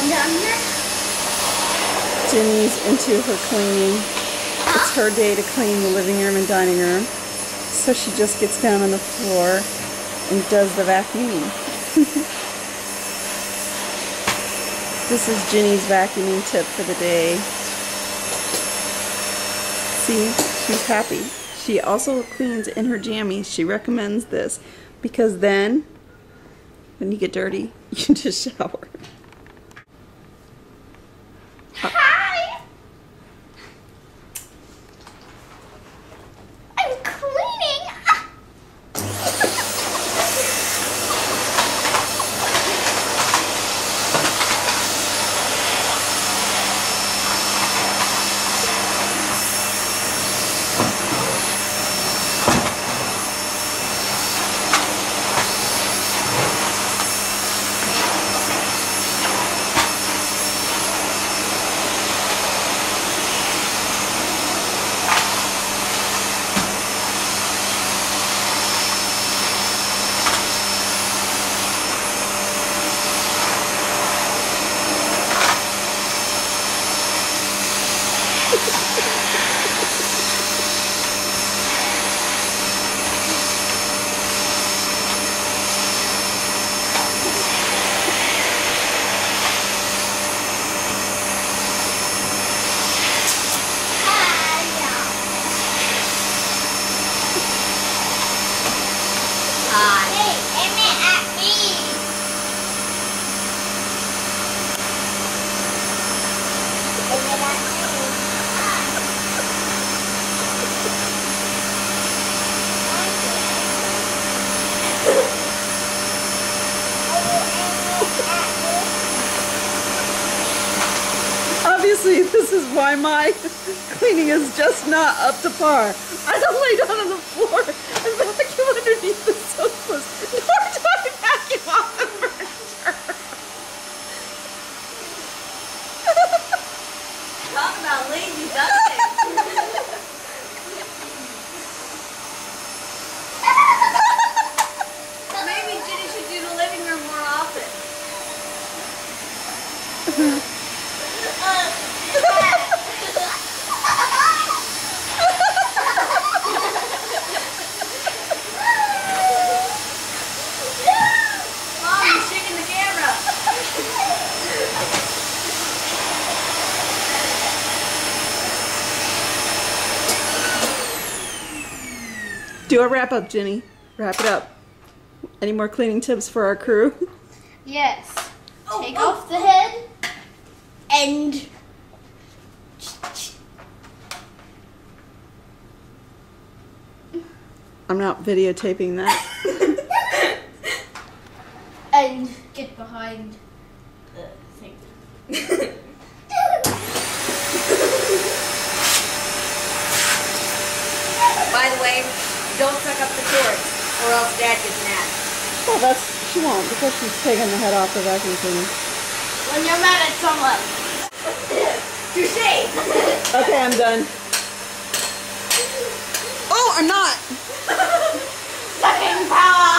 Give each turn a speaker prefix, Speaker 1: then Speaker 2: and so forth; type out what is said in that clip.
Speaker 1: down here?
Speaker 2: Ginny's into her cleaning. It's her day to clean the living room and dining room. So she just gets down on the floor and does the vacuuming. This is Ginny's vacuuming tip for the day. See, she's happy. She also cleans in her jammies. She recommends this because then when you get dirty, you can just shower.
Speaker 1: Hi! I'm cleaning! Hey, aim it at me! Aim it at me.
Speaker 2: Obviously, this is why my cleaning is just not up to par. I don't lay down on the floor and vacuum underneath the sofas, nor do I vacuum off the furniture.
Speaker 1: Talk about lazy dusting. Maybe Ginny should do the living room more often. Mom, you're shaking the camera.
Speaker 2: Do a wrap up, Ginny. Wrap it up. Any more cleaning tips for our crew?
Speaker 1: Yes. Take off the head and
Speaker 2: I'm not videotaping that.
Speaker 1: and get behind the thing. By the way, don't suck up the cords or else Dad gets mad.
Speaker 2: Well, she won't because she's taking the head off the vacuum cleaner.
Speaker 1: When you're mad at someone. Touché!
Speaker 2: Okay, I'm done. Oh, I'm not!
Speaker 1: Sucking power!